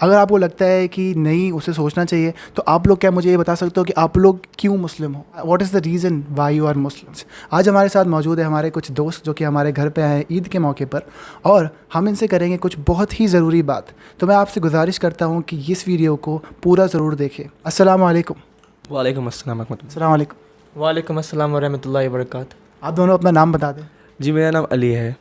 अगर आपको लगता है कि नहीं उसे सोचना चाहिए, तो आप लोग क्या मुझे ये बता सकते हो कि आप लोग क्यों मुस्लिम हो? What is the reason why you are Muslims? आज हमारे साथ मौजूद है हमारे कुछ दोस्त जो कि हमारे घर पे आए हैं ईद के मौके पर, और हम इनसे करेंगे कुछ बहुत ही ज़रूरी बात। तो मैं आपसे गुजारिश करता हूँ कि इस वीडियो को पूरा ज़रूर देखें। अस्सलाम वालेकुम। वालेकुम अस्सलाम रहमतुल्लाह। अस्सलाम वालेकुम। वालेकुम अस्सलाम वरहमतुल्लाहि वबरकातुहू। आप दोनों अपना नाम बता दें। जी मेरा नाम अली है।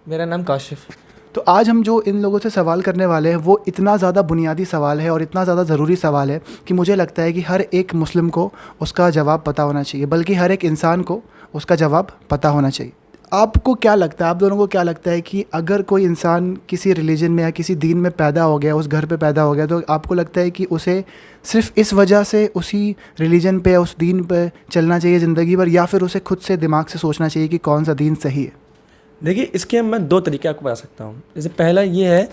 मेरा नाम काशिफ। तो आज हम जो इन लोगों से सवाल करने वाले हैं वो इतना ज़्यादा बुनियादी सवाल है और इतना ज़्यादा ज़रूरी सवाल है कि मुझे लगता है कि हर एक मुस्लिम को उसका जवाब पता होना चाहिए, बल्कि हर एक इंसान को उसका जवाब पता होना चाहिए। आपको क्या लगता है, आप दोनों को क्या लगता है कि अगर कोई इंसान किसी रिलीजन में या किसी दीन में पैदा हो गया, उस घर पे पैदा हो गया, तो आपको लगता है कि उसे सिर्फ़ इस वजह से उसी रिलीजन पे या उस दीन पे चलना चाहिए ज़िंदगी भर, या फिर उसे खुद से दिमाग से सोचना चाहिए कि कौन सा दीन सही है? देखिए, इसके मैं दो तरीके आपको बता सकता हूँ। जैसे पहला ये है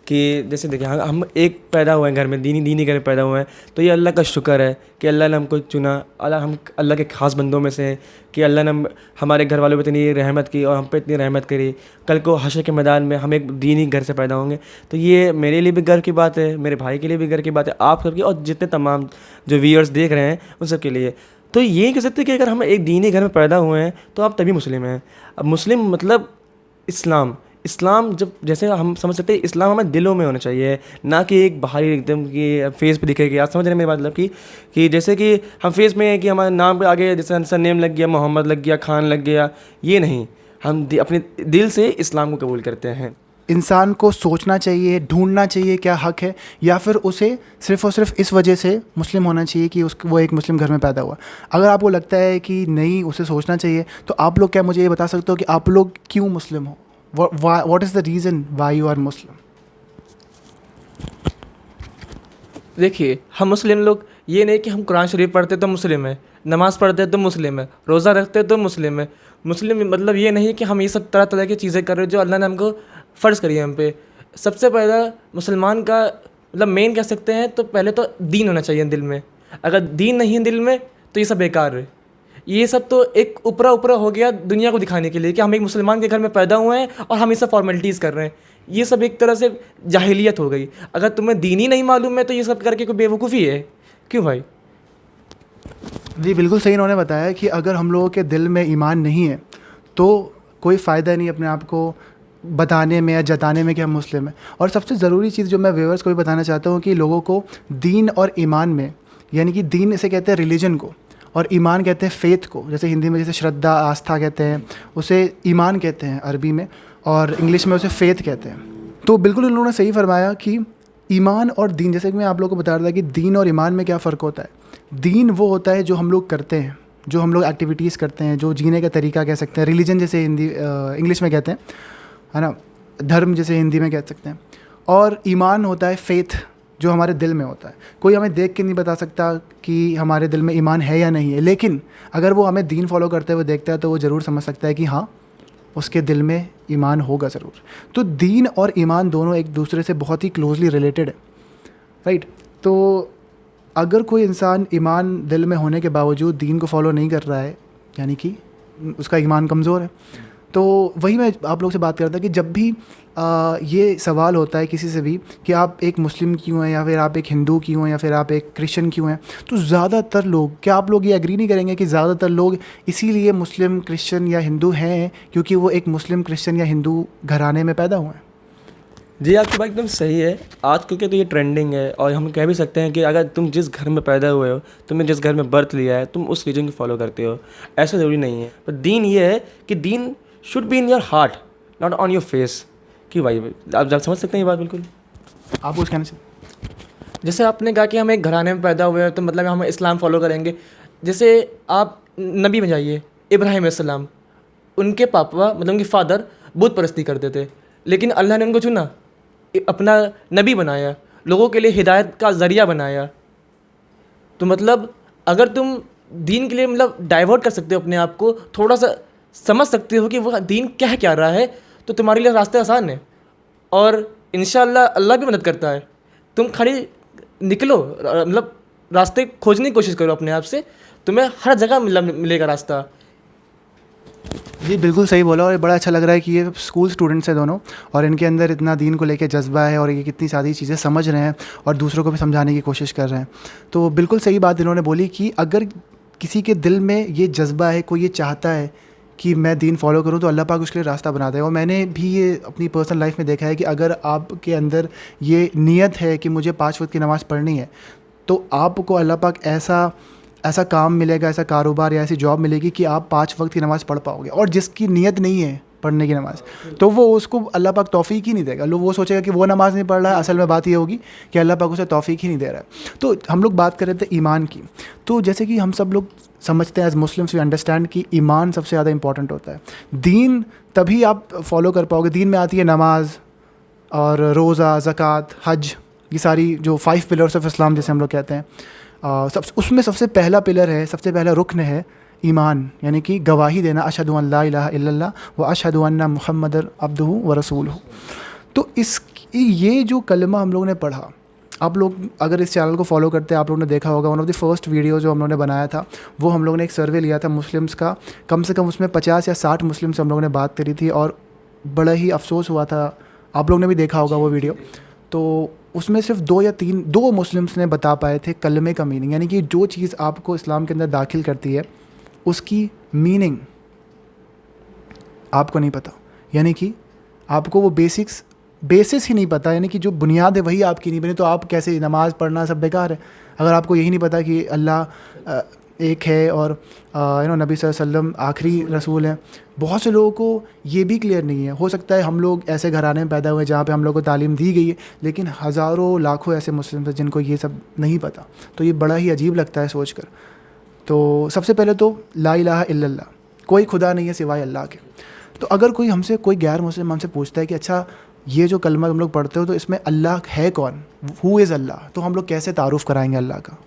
कि जैसे देखिए हम एक पैदा हुए हैं घर में, दीनी घर में पैदा हुए हैं, तो ये अल्लाह का शुक्र है कि अल्लाह ने हमको चुना। हम अल्लाह के ख़ास बंदों में से हैं कि अल्लाह ने हमारे घर वालों पर इतनी रहमत की और हम पे इतनी रहमत करी। कल को हशर के मैदान में हम एक दीनी घर से पैदा होंगे, तो ये मेरे लिए भी गर्व की बात है, मेरे भाई के लिए भी गर्व की बात है, आप सबकी और जितने तमाम जो व्यूअर्स देख रहे हैं उन सब के लिए। तो ये कह सकते हैं कि अगर हम एक दीनी घर में पैदा हुए हैं तो आप तभी मुस्लिम हैं। अब मुस्लिम मतलब इस्लाम जब जैसे हम समझ सकते हैं, इस्लाम हमें दिलों में होना चाहिए, ना कि एक बाहरी एकदम कि फेस पे दिखेगी। आप समझ रहे हैं मेरी बात? मतलब कि जैसे कि हम फेस में है कि हमारे नाम पे आगे जैसे सर नेम लग गया, मोहम्मद लग गया, खान लग गया, ये नहीं। हम अपने दिल से इस्लाम को कबूल करते हैं। इंसान को सोचना चाहिए, ढूंढना चाहिए क्या हक़ है, या फिर उसे सिर्फ़ और सिर्फ इस वजह से मुस्लिम होना चाहिए कि वो एक मुस्लिम घर में पैदा हुआ? अगर आपको लगता है कि नहीं उसे सोचना चाहिए, तो आप लोग क्या मुझे ये बता सकते हो कि आप लोग क्यों मुस्लिम हो? What is the reason why you are Muslim? देखिए, हम मुस्लिम लोग ये नहीं कि हम कुरान शरीफ पढ़ते तो मुस्लिम है, नमाज़ पढ़ते तो मुस्लिम है, रोज़ा रखते तो मुस्लिम है। मुस्लिम मतलब ये नहीं कि हम ये सब तरह तरह की चीज़ें कर रहे हैं जो अल्लाह ने हमको फ़र्ज़ करी है हम पे। सबसे पहला मुसलमान का मतलब मेन कह सकते हैं तो पहले तो दीन होना चाहिए दिल में। अगर दीन नहीं है दिल में तो ये सब बेकार है। ये सब तो एक ऊपरा ऊपरा हो गया दुनिया को दिखाने के लिए कि हम एक मुसलमान के घर में पैदा हुए हैं और हम ये सब फॉर्मेलिटीज़ कर रहे हैं। ये सब एक तरह से जाहिलियत हो गई। अगर तुम्हें दीन ही नहीं मालूम है तो ये सब करके कोई बेवकूफ़ी है। क्यों भाई? जी बिल्कुल सही इन्होंने बताया कि अगर हम लोगों के दिल में ईमान नहीं है तो कोई फ़ायदा नहीं अपने आप को बताने में या जताने में कि हम मुस्लिम हैं। और सबसे ज़रूरी चीज़ जो मैं व्यूअर्स को भी बताना चाहता हूँ कि लोगों को दीन और ईमान में, यानी कि दीन इसे कहते हैं रिलीजन को, और ईमान कहते हैं फ़ेथ को। जैसे हिंदी में जैसे श्रद्धा, आस्था कहते हैं, उसे ईमान कहते हैं अरबी में, और इंग्लिश में उसे फ़ेथ कहते हैं। तो बिल्कुल उन्होंने सही फरमाया कि ईमान और दीन, जैसे कि मैं आप लोगों को बता रहा था कि दीन और ईमान में क्या फ़र्क होता है। दीन वो होता है जो हम लोग करते हैं, जो हम लोग एक्टिविटीज़ करते हैं, जो जीने का तरीका कह सकते हैं। रिलीजन जैसे इंग्लिश में कहते हैं, है ना, धर्म जैसे हिंदी में कह सकते हैं। और ईमान होता है फ़ेथ, जो हमारे दिल में होता है। कोई हमें देख के नहीं बता सकता कि हमारे दिल में ईमान है या नहीं है, लेकिन अगर वो हमें दीन फॉलो करते हुए देखता है तो वो ज़रूर समझ सकता है कि हाँ, उसके दिल में ईमान होगा ज़रूर। तो दीन और ईमान दोनों एक दूसरे से बहुत ही क्लोजली रिलेटेड है, राइट? तो अगर कोई इंसान ईमान दिल में होने के बावजूद दीन को फॉलो नहीं कर रहा है, यानी कि उसका ईमान कमज़ोर है। तो वही मैं आप लोग से बात कर रहा था कि जब भी ये सवाल होता है किसी से भी कि आप एक मुस्लिम क्यों हैं, या फिर आप एक हिंदू क्यों हैं, या फिर आप एक क्रिश्चियन क्यों हैं, तो ज़्यादातर लोग, क्या आप लोग ये एग्री नहीं करेंगे कि ज़्यादातर लोग इसीलिए मुस्लिम, क्रिश्चियन या हिंदू हैं क्योंकि वो एक मुस्लिम, क्रिश्चियन या हिंदू घराने में पैदा हुए हैं? जी, आपकी बात एकदम सही है। आज क्योंकि तो ये ट्रेंडिंग है, और हम कह भी सकते हैं कि अगर तुम जिस घर में पैदा हुए हो, तुमने जिस घर में बर्थ लिया है, तुम उस रीजन को फॉलो करते हो, ऐसा ज़रूरी नहीं है। पर दीन ये है कि दीन should be in your heart, not on your face. क्यों भाई? आप समझ सकते हैं ये बात? बिल्कुल। आप कुछ कहना चाहिए? जैसे आपने कहा कि हम एक घराने में पैदा हुए हैं तो मतलब हम इस्लाम फॉलो करेंगे। जैसे आप नबी में जाइए, इब्राहिम अलैहिस्सलाम, उनके पापा मतलब उनके फादर बुत परस्ती करते थे, लेकिन अल्लाह ने उनको चुना, अपना नबी बनाया, लोगों के लिए हिदायत का ज़रिया बनाया। तो मतलब अगर तुम दीन के लिए मतलब डाइवर्ट कर सकते हो अपने आप को, थोड़ा सा समझ सकते हो कि वो दीन क्या रहा है, तो तुम्हारे लिए रास्ते आसान है और इंशाअल्लाह अल्लाह भी मदद करता है। तुम खाली निकलो, मतलब रास्ते खोजने की कोशिश करो अपने आप से, तुम्हें हर जगह मिलेगा रास्ता। जी बिल्कुल सही बोला, और ये बड़ा अच्छा लग रहा है कि ये स्कूल स्टूडेंट्स हैं दोनों, और इनके अंदर इतना दीन को लेके जज्बा है और ये कितनी सारी चीज़ें समझ रहे हैं और दूसरों को भी समझाने की कोशिश कर रहे हैं। तो बिल्कुल सही बात इन्होंने बोली कि अगर किसी के दिल में ये जज्बा है, कोई ये चाहता है कि मैं दीन फॉलो करूँ, तो अल्लाह पाक उसके लिए रास्ता बना देगा। और मैंने भी ये अपनी पर्सनल लाइफ में देखा है कि अगर आपके अंदर ये नीयत है कि मुझे 5 वक्त की नमाज़ पढ़नी है, तो आपको अल्लाह पाक ऐसा काम मिलेगा, ऐसा कारोबार या ऐसी जॉब मिलेगी कि आप 5 वक्त की नमाज़ पढ़ पाओगे। और जिसकी नीयत नहीं है पढ़ने की नमाज़, तो वो उसको अल्लाह पाक तौफीक ही नहीं देगा। लोग वो सोचेगा कि वो नमाज़ नहीं पढ़ रहा है, असल में बात ये होगी कि अल्लाह पाक उसे तौफीक ही नहीं दे रहा है। तो हम लोग बात कर रहे थे ईमान की, तो जैसे कि हम सब लोग समझते हैं एज मुस्लिम्स वी अंडरस्टैंड कि ईमान सबसे ज़्यादा इंपॉर्टेंट होता है। दीन तभी आप फॉलो कर पाओगे, दीन में आती है नमाज और रोज़ा, ज़कात, हज, ये सारी जो 5 पिलर्स ऑफ इस्लाम जैसे हम लोग कहते हैं। उसमें सबसे पहला पिलर है, सबसे पहला रुकन है ईमान, यानी कि गवाही देना, अशहदु अन ला इलाहा इल्लल्लाह व अशहदु अन्ना मुहम्मदर अब्दुहु व रसूलुहु। तो ये जो कलमा हम लोगों ने पढ़ा, आप लोग अगर इस चैनल को फॉलो करते हैं, आप लोगों ने देखा होगा one of the first video जो हम लोगों ने बनाया था, वो हम लोगों ने एक सर्वे लिया था मुस्लिम्स का। कम से कम उसमें 50 या 60 मुस्लिम से हम लोगों ने बात करी थी, और बड़ा ही अफसोस हुआ था, आप लोगों ने भी देखा होगा वो वीडियो। तो उसमें सिर्फ 2 मुस्लिम्स ने बता पाए थे कलमे का मीनिंग, यानी कि जो चीज़ आपको इस्लाम के अंदर दाखिल करती है उसकी मीनिंग आपको नहीं पता, यानी कि आपको वो बेसिस ही नहीं पता, यानी कि जो बुनियाद है वही आपकी नहीं बनी, तो आप कैसे नमाज़ पढ़ना सब बेकार है अगर आपको यही नहीं पता कि अल्लाह एक है और नबी सल्लल्लाहु अलैहि वसल्लम आखिरी रसूल हैं। बहुत से लोगों को ये भी क्लियर नहीं है। हो सकता है हम लोग ऐसे घराने में पैदा हुए जहाँ पे हम लोग को तालीम दी गई है, लेकिन हज़ारों लाखों ऐसे मुस्लिम हैं जिनको ये सब नहीं पता। तो ये बड़ा ही अजीब लगता है सोच कर। तो सबसे पहले तो ला इलाहा इल्लल्लाह, कोई खुदा नहीं है सिवाय अल्लाह के। तो अगर कोई गैर मुस्लिम हमसे पूछता है कि अच्छा ये जो कलमा तुम लोग पढ़ते हो तो इसमें अल्लाह है कौन, हु इज़ अल्लाह, तो हम लोग कैसे तारुफ़ कराएंगे अल्लाह का?